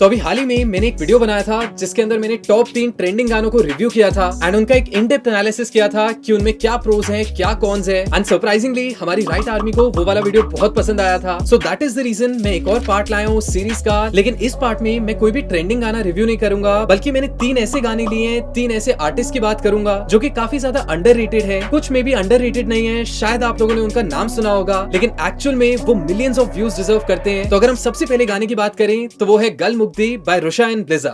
तो अभी हाल ही में मैंने एक वीडियो बनाया था जिसके अंदर मैंने टॉप 3 ट्रेंडिंग गानों को रिव्यू किया था एंड उनका एक इन डेप्थ एनालिसिस किया था कि उनमें क्या प्रोज हैं, क्या कॉन्स हैं एंड सरप्राइजिंगली हमारी राइट आर्मी को वो वाला वीडियो बहुत पसंद आया था। So that is the reason मैं एक और पार्ट लाया हूँ सीरीज का। लेकिन इस पार्ट में मैं कोई भी ट्रेंडिंग गाना रिव्यू नहीं करूंगा, बल्कि मैंने 3 ऐसे गाने लिए हैं, 3 ऐसे आर्टिस्ट की बात करूंगा जो कि काफी ज्यादा अंडररेटेड है। कुछ में भी अंडररेटेड नहीं है, शायद आप लोगों ने उनका नाम सुना होगा, लेकिन एक्चुअल में वो मिलियंस ऑफ व्यूज डिजर्व करते हैं। तो अगर हम सबसे पहले गाने की बात करें तो वो है गल मुक्ति बाय रुषा एंड ब्लिज़ा।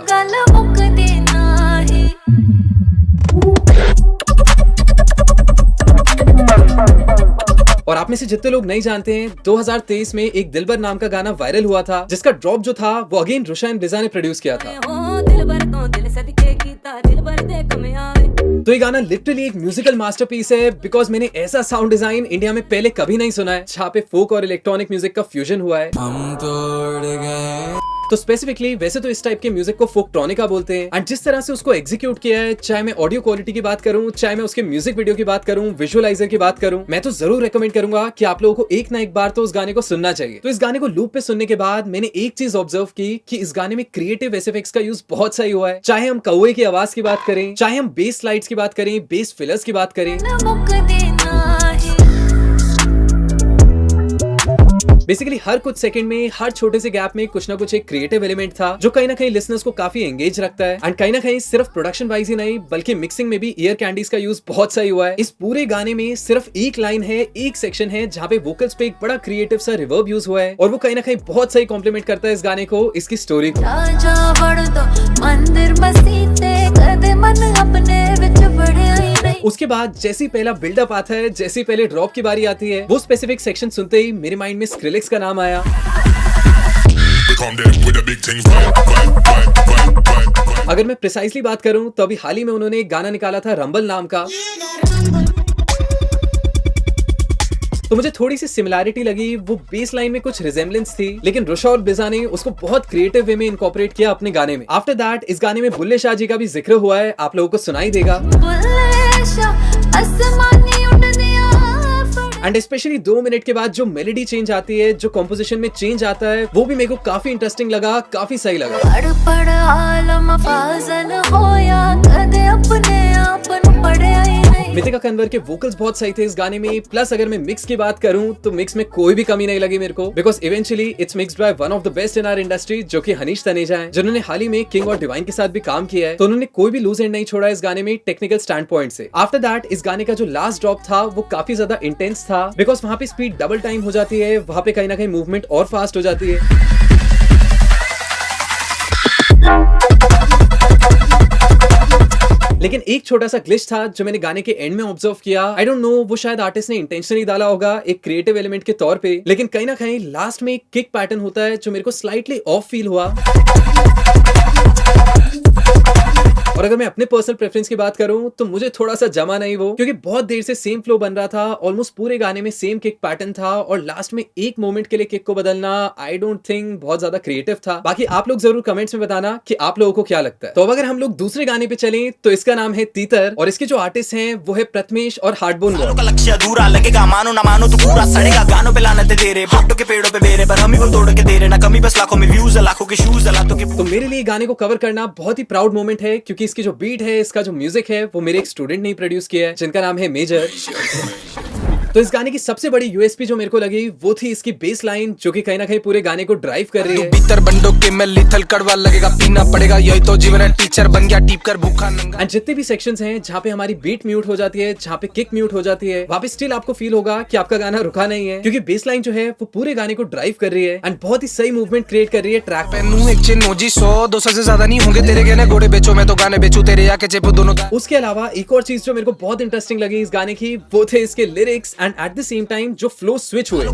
और आप में से जितने लोग नहीं जानते हैं, 2023 में एक दिलबर नाम का गाना वायरल हुआ था जिसका ड्रॉप जो था वो अगेन रुषा एंड ब्लिज़ा ने प्रोड्यूस किया था। तो ये गाना लिटरली एक म्यूजिकल मास्टरपीस है बिकॉज मैंने ऐसा साउंड डिजाइन इंडिया में पहले कभी नहीं सुना है जहाँ पे फोक और इलेक्ट्रॉनिक म्यूजिक का फ्यूजन हुआ है। हम तोड़ गए। तो स्पेसिफिकली वैसे तो इस टाइप के म्यूजिक को फोकट्रॉनिका बोलते हैं एंड जिस तरह से उसको एग्जीक्यूट किया है, चाहे मैं ऑडियो क्वालिटी की बात करूं, चाहे मैं उसके म्यूजिक वीडियो की बात करूं, विजुअलाइजर की बात करूं, मैं तो जरूर रेकमेंड करूंगा कि आप लोगों को एक ना एक बार तो उस गाने को सुनना चाहिए। तो इस गाने को लूप पे सुनने के बाद मैंने एक चीज ऑब्जर्व की कि इस गाने में क्रिएटिव एफेक्ट्स का यूज बहुत सही हुआ है। चाहे हम कौवे की आवाज की बात करें, चाहे हम बेस स्लाइड्स की बात करें, बेस फिलर्स की बात करें, बेसिकली हर कुछ सेकंड में, हर छोटे से गैप में कुछ ना कुछ एक क्रिएटिव एलिमेंट था जो कहीं ना कहीं लिसनर्स को काफी एंगेज रखता है एंड कहीं ना कहीं सिर्फ प्रोडक्शन वाइज ही नहीं बल्कि मिक्सिंग में भी ईयर कैंडीज का यूज बहुत सही हुआ है। इस पूरे गाने में सिर्फ एक लाइन है, एक सेक्शन है जहाँ पे वोकल्स पे एक बड़ा क्रिएटिव सा रिवर्ब यूज हुआ है और वो कहीं ना कहीं बहुत सही कॉम्प्लीमेंट करता है इस गाने को, इसकी स्टोरी को। उसके बाद जैसी पहला बिल्डअप आता है, जैसी पहले ड्रॉप की बारी आती है, वो स्पेसिफिक सेक्शन सुनते ही मेरे माइंड में स्क्रिलेक्स का नाम आया। अगर मैं प्रिसाइसली बात करूं तो अभी हाल ही में उन्होंने एक गाना निकाला था रंबल नाम का, तो मुझे थोड़ी सी सिमिलैरिटी लगी, वो बेस लाइन में कुछ रिजेम्बलेंस थी, लेकिन रुषा और ब्लिज़ा ने उसको बहुत क्रिएटिव वे में इनकॉर्पोरेट किया अपने गाने में। आफ्टर दैट इस गाने में बुल्ले शाह जी का भी जिक्र हुआ है, आप लोगों को सुनाई देगा। एंड स्पेशली 2 मिनट के बाद जो मेलोडी चेंज आती है, जो कॉम्पोजिशन में चेंज आता है, वो भी मेरे को काफी इंटरेस्टिंग लगा, काफी सही लगा। मितिका कन्वर के वोकल्स बहुत सही थे इस गाने में, प्लस अगर मैं मिक्स की बात करूं तो मिक्स में कोई भी कमी नहीं लगी मेरे को, because eventually it's mixed by one of the best in our industry जो कि हनीश तनेजा हैं, जिन्होंने हाल ही में किंग और डिवाइन के साथ भी काम किया है। तो उन्होंने कोई भी लूज एंड नहीं छोड़ा इस गाने में टेक्निकल स्टैंड पॉइंट से। आफ्टर दैट इस गाने का जो लास्ट ड्रॉप था वो काफी ज्यादा इंटेंस था बिकॉज वहां पे स्पीड डबल टाइम हो जाती है, वहां पे कहीं ना कहीं मूवमेंट और फास्ट हो जाती है। लेकिन एक छोटा सा ग्लिच था जो मैंने गाने के एंड में ऑब्जर्व किया। आई डोंट नो वो शायद आर्टिस्ट ने इंटेंशनली डाला होगा एक क्रिएटिव एलिमेंट के तौर पे, लेकिन कहीं ना कहीं लास्ट में एक किक पैटर्न होता है जो मेरे को स्लाइटली ऑफ फील हुआ। और अगर मैं अपने पर्सनल प्रेफरेंस की बात करूं तो मुझे थोड़ा सा जमा नहीं वो, क्योंकि बहुत देर से सेम फ्लो बन रहा था, ऑलमोस्ट पूरे गाने में सेम किक पैटर्न था और लास्ट में एक मोमेंट के लिए किक को बदलना आई डोंट थिंक बहुत ज्यादा क्रिएटिव था। बाकी आप लोग जरूर कमेंट्स में बताना कि आप लोगों को क्या लगता है। तो अब अगर हम लोग दूसरे गाने पे चलें तो इसका नाम है तीतर और इसके जो आर्टिस्ट हैं वो है प्रथमेश और हार्डबोन। तो मेरे लिए गाने को कवर करना बहुत ही प्राउड मोमेंट है, क्योंकि इसकी जो बीट है, इसका जो म्यूजिक है, वो मेरे एक स्टूडेंट ने प्रोड्यूस किया है जिनका नाम है मेजर। तो इस गाने की सबसे बड़ी यूएसपी जो मेरे को लगी वो थी इसकी बेस लाइन, जो कि कहीं ना कहीं पूरे गाने को ड्राइव कर रही है। भीतर बंदों के में लिथल कड़वा लगेगा, पीना पड़ेगा, यही तो जीवन है, टीचर बन गया टीप कर भूखा नंगा। एंड जितने भी सेक्शंस हैं जहाँ पे हमारी बीट म्यूट हो जाती है, जहाँ पे किक म्यूट हो जाती है, वहाँ पे स्टिल आपको फील होगा कि आपका गाना रुका नहीं है, क्योंकि बेस लाइन जो है वो पूरे गाने को ड्राइव कर रही है एंड बहुत ही सही मूवमेंट क्रिएट कर रही है ट्रैक पे। 100-200 से ज्यादा नहीं होंगे तेरे कहने, घोड़े बेचो मैं तो गाने बेचू तेरे, आके चेपू दोनों। उसके अलावा एक और चीज जो मेरे को बहुत इंटरेस्टिंग लगी इस गाने की वो थे इसके lyrics and at the same time जो फ्लो स्विच हुए।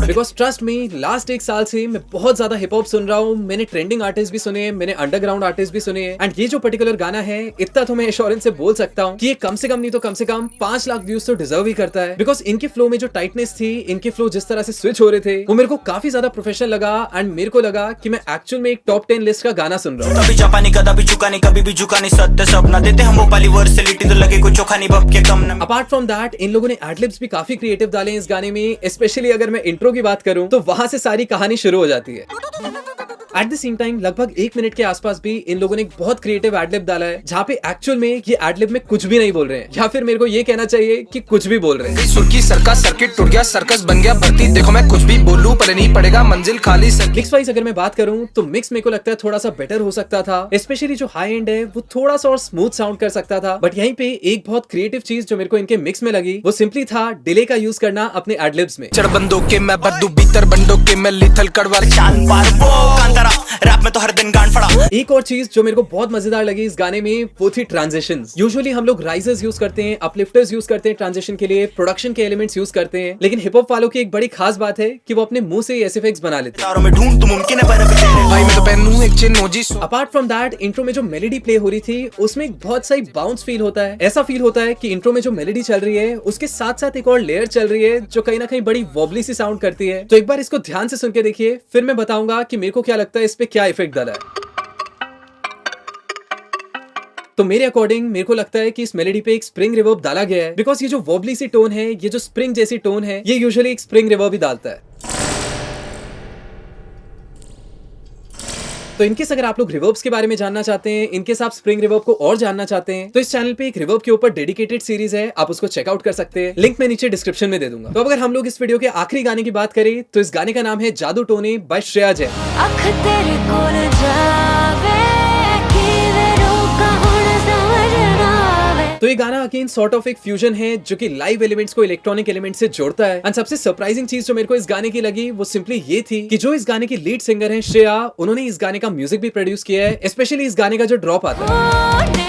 बिकॉज ट्रस्ट मी, लास्ट 1 साल से मैं बहुत ज्यादा हिप हॉप सुन रहा हूँ, मैंने ट्रेंडिंग आर्टिस्ट भी सुने हैं, मैंने अंडरग्राउंड आर्टिस्ट भी सुने हैं एंड ये जो पर्टिकुलर गाना है, इतना तो मैं एश्योरेंस से बोल सकता हूँ कि ये कम से कम नहीं तो कम से कम 5 लाख व्यूज तो डिजर्व ही करता है। बिकॉज इनके फ्लो में जो टाइटनेस थी, इनके फ्लो जिस तरह से स्विच हो रहे थे, वो मेरे को काफी ज्यादा प्रोफेशनल लगा एंड मेरे को लगा कि मैं एक्चुअल में एक टॉप 10 लिस्ट का गाना सुन रहा हूँ। देते हम वो पाली वर्सलिटी तो लगे कोई चोखा नहीं बप के कम न। अपार्ट फ्रॉम दैट इन लोगों ने एडलिब्स भी काफी क्रिएटिव डाले हैं इस गाने में, स्पेशली अगर मैं इंट्रो की बात करूं तो वहां से सारी कहानी शुरू हो जाती है। एट द सेम टाइम लगभग 1 मिनट के आसपास भी इन लोगों ने एक बहुत क्रिएटिव एडलिब डाला है, जहाँ पे एक्चुअल में ये एडलिब में कुछ भी नहीं बोल रहे हैं, या फिर मेरे को ये कहना चाहिए कि कुछ भी बोल रहे हैं। सुर्खी सरका सर्किट टूट गया, सर्कस बन गया भर्ती, देखो मैं कुछ भी बोलूं पर नहीं पड़ेगा मंजिल खाली। मिक्स वाइज अगर मैं बात करूं तो मिक्स मेरे को लगता है थोड़ा सा बेटर हो सकता था, स्पेशली जो हाई एंड है वो थोड़ा सा और स्मूथ साउंड कर सकता था। बट यहीं पे एक बहुत क्रिएटिव चीज जो मेरे को इनके मिक्स में लगी वो सिंपली था डिले का यूज करना अपने एडलिब्स में। चढ़ बंदों के मैं बद्दू, भीतर बंदों के मैं लिथल कड़वा, चांद पार वो कांतारा रैप में तो हर दिन गांड फड़ा। एक और चीज जो मेरे को बहुत मजेदार लगी इस गाने में वो थी ट्रांजिशंस। यूजुअली हम लोग राइजर्स यूज करते हैं, अपलिफ्टर्स यूज करते हैं ट्रांजिशन के लिए, प्रोडक्शन के एलिमेंट्स यूज करते हैं, लेकिन हिप हॉप वालों की एक बड़ी खास बात है कि वो अपने मुंह से ही ऐसे इफेक्ट्स बना लेते हैं। तारों में ढूंढ तो मुमकिन है पर अभी भाई मैं तो पहनूं एक chain nosy. Apart from that intro में जो मेलोडी प्ले हो रही थी उसमें एक बहुत सही बाउंस फील होता है। ऐसा फील होता है कि इंट्रो में जो मेलोडी चल रही है उसके साथ साथ एक और लेयर चल रही है जो कहीं ना कहीं बड़ी वॉबली सी साउंड करती है। तो एक बार इसको ध्यान से सुन के देखिए, फिर मैं बताऊंगा कि मेरे को क्या लगता है इस पे क्या इफेक्ट डाला है। तो मेरे अकॉर्डिंग मेरे को लगता है कि इस मेलोडी पे एक स्प्रिंग रिवर्ब डाला गया है, बिकॉज ये जो वॉबली सी टोन है, ये जो स्प्रिंग जैसी टोन है, ये यूजुअली एक स्प्रिंग रिवर्ब ही डालता है। तो इनकेस अगर आप लोग रिवर्ब्स के बारे में जानना चाहते हैं, इनकेस आप स्प्रिंग रिवर्ब को और जानना चाहते हैं, तो इस चैनल पे एक रिवर्ब के ऊपर डेडिकेटेड सीरीज है, आप उसको चेकआउट कर सकते हैं, लिंक मैं नीचे डिस्क्रिप्शन में दे दूंगा। तो अब अगर हम लोग इस वीडियो के आखिरी गाने की बात करें तो इस गाने का नाम है जादू टोने बाय श्रेया जैन। तो ये गाना अगेन सॉर्ट ऑफ एक फ्यूजन है जो कि लाइव एलिमेंट्स को इलेक्ट्रॉनिक एलिमेंट से जोड़ता है। एंड सबसे सरप्राइजिंग चीज जो मेरे को इस गाने की लगी वो सिंपली ये थी कि जो इस गाने की लीड सिंगर है श्रेया, उन्होंने इस गाने का म्यूजिक भी प्रोड्यूस किया है, स्पेशली इस गाने का जो ड्रॉप आता है।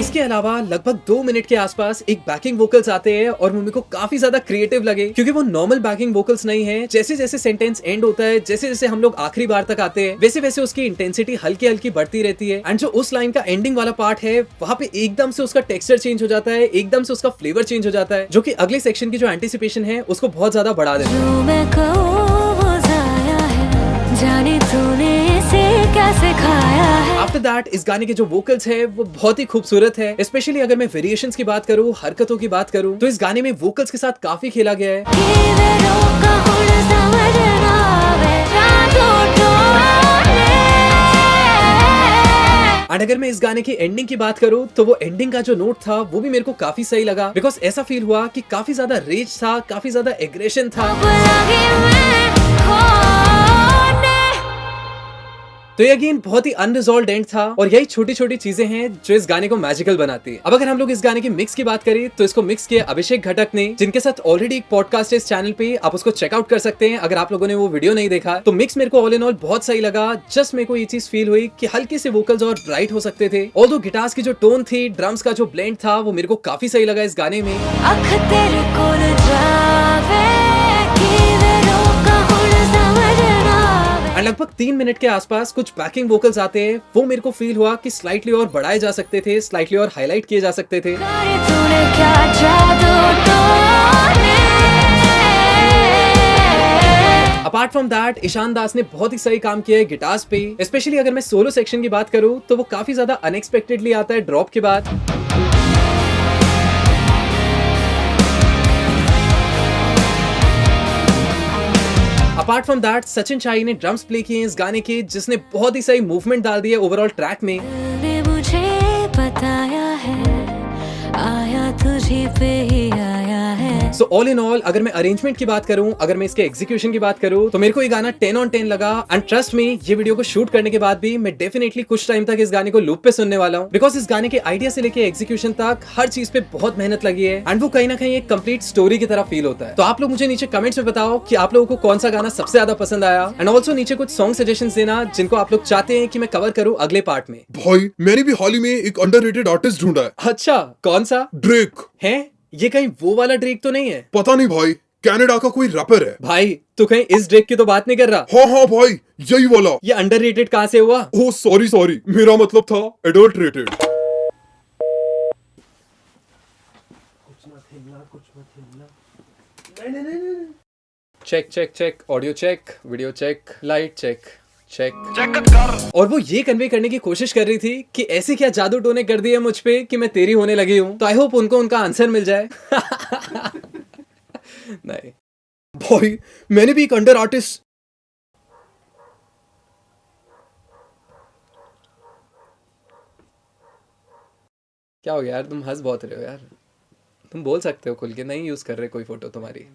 इसके अलावा लगभग 2 मिनट के आसपास एक बैकिंग वोकल्स आते हैं और वो मेरे को काफी ज्यादा क्रिएटिव लगे, क्योंकि वो नॉर्मल बैकिंग वोकल्स नहीं है। जैसे जैसे सेंटेंस एंड होता है, जैसे जैसे हम लोग आखिरी बार तक आते हैं, वैसे वैसे उसकी इंटेंसिटी हल्की हल्की बढ़ती रहती है। एंड जो उस लाइन का एंडिंग वाला पार्ट है वहां पे एकदम से उसका टेक्सचर चेंज हो जाता है, एकदम से उसका फ्लेवर चेंज हो जाता है, जो कि अगले सेक्शन की जो एंटिसिपेशन है उसको बहुत ज्यादा बढ़ा देता है। आफ्टर दैट इस गाने के जो वोकल्स है वो बहुत ही खूबसूरत है, स्पेशली अगर मैं वेरिएशंस की बात करूं, हरकतों की बात करूं, तो इस गाने में वोकल्स के साथ काफी खेला गया है। एंड अगर मैं इस गाने की एंडिंग की बात करूं तो वो एंडिंग का जो नोट था वो भी मेरे को काफी सही लगा, बिकॉज ऐसा फील हुआ कि काफी ज्यादा रेज था, काफी ज्यादा एग्रेशन था। तो ये अगेन बहुत ही अनरिजॉल्व्ड एंड था, और यही छोटी छोटी चीजें हैं जो इस गाने को मैजिकल बनाती है। अब अगर हम लोग इस गाने की मिक्स की बात करें तो इसको मिक्स किया अभिषेक घटक ने, जिनके साथ ऑलरेडी एक पॉडकास्ट है इस चैनल पे, आप उसको चेकआउट कर सकते हैं अगर आप लोगों ने वो वीडियो नहीं देखा। तो मिक्स मेरे को ऑल इन ऑल बहुत सही लगा। जस्ट मेरे को ये चीज फील हुई कि हल्के से वोकल्स और ब्राइट हो सकते थे, ऑल्दो गिटार्स की जो टोन थी, ड्रम्स का जो ब्लेंड था, वो मेरे को काफी सही लगा इस गाने में। लगभग 3 मिनट के आसपास कुछ बैकिंग वोकल्स आते हैं, वो मेरे को फील हुआ कि स्लाइटली और बढ़ाए जा सकते थे, स्लाइटली और हाईलाइट किए जा सकते थे। अपार्ट फ्रॉम दैट ईशान दास ने बहुत ही सही काम किया है गिटार्स पे, स्पेशली अगर मैं सोलो सेक्शन की बात करूं तो वो काफी ज्यादा अनएक्सपेक्टेडली आता है ड्रॉप के बाद। अपार्ट फ्रॉम दैट सचिन शाही ने ड्रम्स प्ले किए इस गाने के, जिसने बहुत ही सही मूवमेंट डाल दी है ओवरऑल ट्रैक में। मुझे बताया है आया तुझे पे ही आया है। सो ऑल इन ऑल अगर मैं अरेंजमेंट की बात करूं, अगर मैं इसके एग्जीक्यूशन की बात करूं, तो मेरे को ये गाना 10 on 10 लगा। एंड ट्रस्ट मी, ये वीडियो को शूट करने के बाद भी मैं डेफिनेटली कुछ टाइम तक इस गाने को लूप पे सुनने वाला हूं, बिकॉज इस गाने के आइडिया से लेके एग्जीक्यूशन तक हर चीज पे बहुत मेहनत लगी है, एंड वो कहीं ना कहीं एक कंप्लीट स्टोरी की तरह फील होता है। तो आप लोग मुझे नीचे कमेंट्स में बताओ कि आप लोगों को कौन सा गाना सबसे ज्यादा पसंद आया, एंड ऑल्सो नीचे कुछ सॉन्ग सजेशंस देना जिनको आप लोग चाहते हैं कि मैं कवर करूं अगले पार्ट में। भाई मैंने भी हाल ही में एक अंडररेटेड आर्टिस्ट ढूंढा है। अच्छा, कौन सा? ड्रेक। है? ये कहीं वो वाला ड्रेक तो नहीं है? पता नहीं भाई, कनाडा का कोई रैपर है। भाई तू कहीं इस ड्रेक की तो बात नहीं कर रहा? हाँ हाँ भाई, यही वाला। ये अंडररेटेड कहाँ से हुआ? ओह सॉरी, मेरा मतलब था adulterated. Check check check, audio check, video check, light check. Check. और वो ये कन्वे करने की कोशिश कर रही थी कि ऐसी क्या जादू टोने कर दी है मुझ पे कि मैं तेरी होने लगी हूं। तो आई होप उनको उनका आंसर मिल जाए। नहीं भाई मैंने भी एक अंडर आर्टिस्ट क्या हो गया यार, तुम हंस बहुत रहे हो यार। तुम बोल सकते हो खुल के, नहीं यूज कर रहे कोई फोटो तुम्हारी।